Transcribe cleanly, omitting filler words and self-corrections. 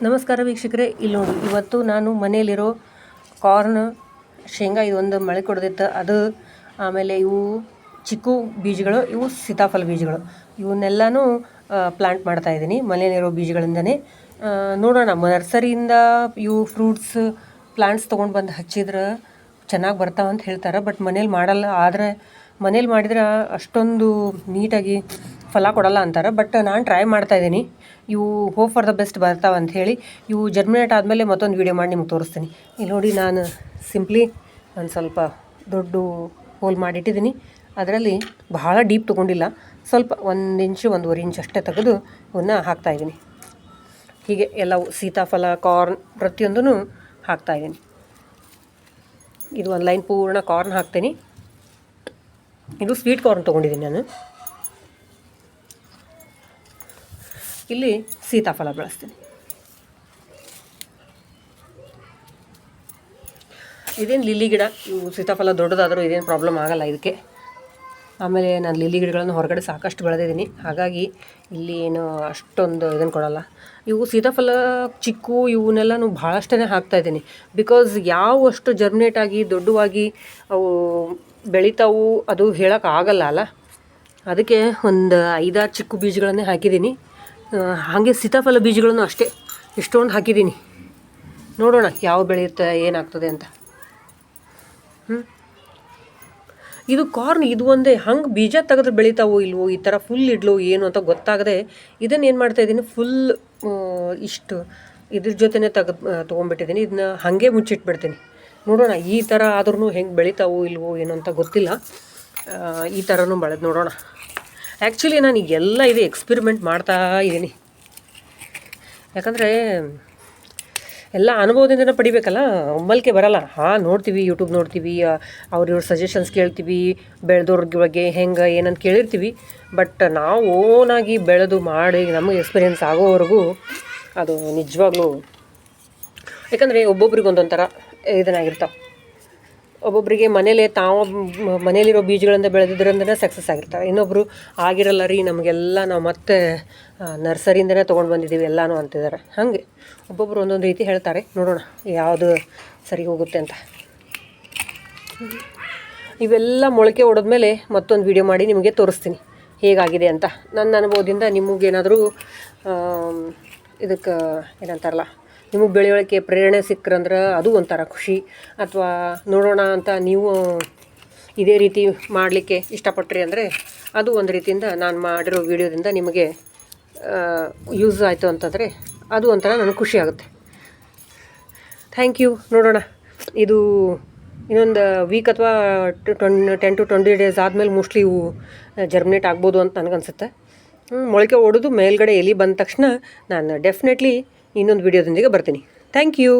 ನಮಸ್ಕಾರ ವೀಕ್ಷಕರೇ, ಇಲ್ಲಿ ನೋಡಿ ಇವತ್ತು ನಾನು ಮನೆಯಲ್ಲಿರೋ ಕಾರ್ನ್, ಶೇಂಗಾ ಇದೊಂದು ಮಳೆ ಕೊಡ್ದಿತ್ತು ಅದು, ಆಮೇಲೆ ಇವು ಚಿಕ್ಕು ಬೀಜಗಳು, ಇವು ಸೀತಾಫಲ ಬೀಜಗಳು, ಇವನ್ನೆಲ್ಲನೂ ಪ್ಲಾಂಟ್ ಮಾಡ್ತಾಯಿದ್ದೀನಿ ಮನೆಯಲ್ಲಿರೋ ಬೀಜಗಳಿಂದನೇ. ನೋಡೋಣ, ನರ್ಸರಿಯಿಂದ ಇವು ಫ್ರೂಟ್ಸ್ ಪ್ಲಾಂಟ್ಸ್ ತೊಗೊಂಡು ಬಂದು ಹಚ್ಚಿದ್ರೆ ಚೆನ್ನಾಗಿ ಬರ್ತಾವಂತ ಹೇಳ್ತಾರೆ. ಬಟ್ ಮನೇಲಿ ಮಾಡಲ್ಲ, ಆದರೆ ಮನೇಲಿ ಮಾಡಿದ್ರೆ ಅಷ್ಟೊಂದು ನೀಟಾಗಿ ಫಲ ಕೊಡಲ್ಲ ಅಂತಾರೆ. ಬಟ್ ನಾನು ಟ್ರೈ ಮಾಡ್ತಾಯಿದ್ದೀನಿ, ಇವು ಹೋಪ್ ಫಾರ್ ದ ಬೆಸ್ಟ್ ಬರ್ತಾವಂತ ಹೇಳಿ. ಇವು ಜರ್ಮಿನೇಟ್ ಆದಮೇಲೆ ಮತ್ತೊಂದು ವೀಡಿಯೋ ಮಾಡಿ ನಿಮ್ಗೆ ತೋರಿಸ್ತೀನಿ. ಇಲ್ಲಿ ನೋಡಿ, ನಾನು ಸಿಂಪ್ಲಿ ಒಂದು ಸ್ವಲ್ಪ ದೊಡ್ಡ ಹೋಲ್ ಮಾಡಿಟ್ಟಿದ್ದೀನಿ. ಅದರಲ್ಲಿ ಬಹಳ ಡೀಪ್ ತೊಗೊಂಡಿಲ್ಲ, ಸ್ವಲ್ಪ 1 ಇಂಚು 1.5 ಇಂಚ್ ಅಷ್ಟೇ ತೆಗೆದು ಇವನ್ನ ಹಾಕ್ತಾಯಿದ್ದೀನಿ. ಹೀಗೆ ಎಲ್ಲವೂ ಸೀತಾಫಲ, ಕಾರ್ನ್ ಪ್ರತಿಯೊಂದೂ ಹಾಕ್ತಾಯಿದ್ದೀನಿ. ಇದು ಒಂದು ಲೈನ್ ಪೂರ್ಣ ಕಾರ್ನ್ ಹಾಕ್ತೀನಿ. ಇದು ಸ್ವೀಟ್ ಕಾರ್ನ್ ತೊಗೊಂಡಿದ್ದೀನಿ ನಾನು. ಇಲ್ಲಿ ಸೀತಾಫಲ ಬಳಸ್ತೀನಿ. ಇದೇನು ಲಿಲ್ಲಿ ಗಿಡ, ಇವು ಸೀತಾಫಲ ದೊಡ್ಡದಾದರೂ ಇದೇನು ಪ್ರಾಬ್ಲಮ್ ಆಗಲ್ಲ ಇದಕ್ಕೆ. ಆಮೇಲೆ ನಾನು ಲಿಲ್ಲಿ ಗಿಡಗಳನ್ನು ಹೊರಗಡೆ ಸಾಕಷ್ಟು ಬೆಳೆದಿದ್ದೀನಿ, ಹಾಗಾಗಿ ಇಲ್ಲಿ ಏನು ಅಷ್ಟೊಂದು ಇದನ್ನು ಕೊಡಲ್ಲ. ಇವು ಸೀತಾಫಲ ಚಿಕ್ಕು ಇವನ್ನೆಲ್ಲನೂ ಭಾಳಷ್ಟೇ ಹಾಕ್ತಾಯಿದ್ದೀನಿ. ಬಿಕಾಸ್ ಯಾವ ಅಷ್ಟು ಜರ್ಮಿನೇಟ್ ಆಗಿ ದೊಡ್ಡವಾಗಿ ಅವು ಬೆಳಿತಾವು ಅದು ಹೇಳೋಕ್ಕಾಗಲ್ಲ ಅಲ್ಲ. ಅದಕ್ಕೆ ಒಂದು 5-6 ಚಿಕ್ಕು ಬೀಜಗಳನ್ನೇ ಹಾಕಿದ್ದೀನಿ. ಹಾಗೆ ಸೀತಾಫಲ ಬೀಜಗಳನ್ನು ಅಷ್ಟೇ ಇಷ್ಟೊಂದು ಹಾಕಿದ್ದೀನಿ. ನೋಡೋಣ ಯಾವ ಬೆಳೆಯುತ್ತೆ, ಏನಾಗ್ತದೆ ಅಂತ. ಇದು ಕಾರ್ನ್ ಇದು ಒಂದೇ, ಹಂಗೆ ಬೀಜ ತೆಗೆದ್ರೆ ಬೆಳಿತಾವೋ ಇಲ್ವೋ, ಈ ಥರ ಫುಲ್ ಇಡ್ಲೋ ಏನು ಅಂತ ಗೊತ್ತಾಗದೆ ಇದನ್ನು ಏನು ಮಾಡ್ತಾಯಿದ್ದೀನಿ, ಫುಲ್ ಇಷ್ಟು ಇದ್ರ ಜೊತೆನೇ ತೊಗೊಂಡ್ಬಿಟ್ಟಿದ್ದೀನಿ. ಇದನ್ನ ಹಾಗೆ ಮುಚ್ಚಿಟ್ಬಿಡ್ತೀನಿ. ನೋಡೋಣ ಈ ಥರ ಆದ್ರೂ ಹೆಂಗೆ ಬೆಳಿತಾವೋ ಇಲ್ವೋ ಏನು ಅಂತ ಗೊತ್ತಿಲ್ಲ. ಈ ಥರನೂ ಬೆಳೆದು ನೋಡೋಣ. ಆ್ಯಕ್ಚುಲಿ ನಾನು ಎಲ್ಲ ಇದು ಎಕ್ಸ್ಪೆರಿಮೆಂಟ್ ಮಾಡ್ತಾ ಇದ್ದೀನಿ. ಯಾಕಂದರೆ ಎಲ್ಲ ಅನುಭವದಿಂದನೇ ಪಡಿಬೇಕಲ್ಲ, ಒಮ್ಮಲ್ಕೆ ಬರಲ್ಲ. ನೋಡ್ತೀವಿ, ಯೂಟ್ಯೂಬ್ ನೋಡ್ತೀವಿ, ಇವ್ರ ಸಜೆಷನ್ಸ್ ಕೇಳ್ತೀವಿ, ಬೆಳೆದವ್ರ ಬಗ್ಗೆ ಹೆಂಗೆ ಏನಂತ ಕೇಳಿರ್ತೀವಿ. ಬಟ್ ನಾವು ಓನಾಗಿ ಬೆಳೆದು ಮಾಡಿ ನಮಗೆ ಎಕ್ಸ್ಪೀರಿಯೆನ್ಸ್ ಆಗೋವರೆಗೂ ಅದು ನಿಜವಾಗ್ಲೂ, ಯಾಕಂದರೆ ಒಬ್ಬೊಬ್ರಿಗೆ ಒಂದೊಂದು ಥರ ಇದನ್ನಾಗಿರ್ತಾವೆ. ಒಬ್ಬೊಬ್ಬರಿಗೆ ಮನೇಲಿರೋ ಬೀಜಗಳಿಂದ ಬೆಳೆದಿದ್ರಿಂದ ಸಕ್ಸಸ್ ಆಗಿರ್ತಾವೆ. ಇನ್ನೊಬ್ಬರು ಆಗಿರಲ್ಲ ರೀ, ನಮಗೆಲ್ಲ ನಾವು ಮತ್ತೆ ನರ್ಸರಿಯಿಂದನೇ ತೊಗೊಂಡು ಬಂದಿದ್ದೀವಿ ಎಲ್ಲನೂ ಅಂತಿದ್ದಾರೆ. ಹಾಗೆ ಒಬ್ಬೊಬ್ಬರು ಒಂದೊಂದು ರೀತಿ ಹೇಳ್ತಾರೆ. ನೋಡೋಣ ಯಾವುದು ಸರಿ ಹೋಗುತ್ತೆ ಅಂತ. ಇವೆಲ್ಲ ಮೊಳಕೆ ಹೊಡೆದ್ಮೇಲೆ ಮತ್ತೊಂದು ವೀಡಿಯೋ ಮಾಡಿ ನಿಮಗೆ ತೋರಿಸ್ತೀನಿ ಹೇಗಾಗಿದೆ ಅಂತ. ನನ್ನ ಅನುಭವದಿಂದ ನಿಮಗೇನಾದರೂ ಇದಕ್ಕೆ ಏನಂತಾರಲ್ಲ, ನಿಮಗೆ ಬೆಳೆಯೋಕ್ಕೆ ಪ್ರೇರಣೆ ಸಿಕ್ಕರಂದ್ರೆ ಅದು ಒಂಥರ ಖುಷಿ. ಅಥವಾ ನೋಡೋಣ ಅಂತ ನೀವು ಇದೇ ರೀತಿ ಮಾಡಲಿಕ್ಕೆ ಇಷ್ಟಪಟ್ರಿ ಅಂದರೆ ಅದು ಒಂದು ರೀತಿಯಿಂದ ನಾನು ಮಾಡಿರೋ ವೀಡಿಯೋದಿಂದ ನಿಮಗೆ ಯೂಸ್ ಆಯಿತು ಅಂತಂದರೆ ಅದು ಒಂಥರ ನನಗೆ ಖುಷಿ ಆಗುತ್ತೆ. Thank you. ನೋಡೋಣ, ಇದು ಇನ್ನೊಂದು ವೀಕ್ ಅಥವಾ 10 to 20 ಡೇಸ್ ಆದಮೇಲೆ ಮೋಸ್ಟ್ಲಿ ಇವು ಜರ್ಮಿನೇಟ್ ಆಗ್ಬೋದು ಅಂತ ನನಗನ್ಸುತ್ತೆ. ಮೊಳಕೆ ಹೊಡೆದು ಮೇಲ್ಗಡೆ ಎಲೆ ಬಂದ ತಕ್ಷಣ ನಾನು ಡೆಫಿನೆಟ್ಲಿ ಇನ್ನೊಂದು ವೀಡಿಯೋದೊಂದಿಗೆ ಬರ್ತೀನಿ. Thank you.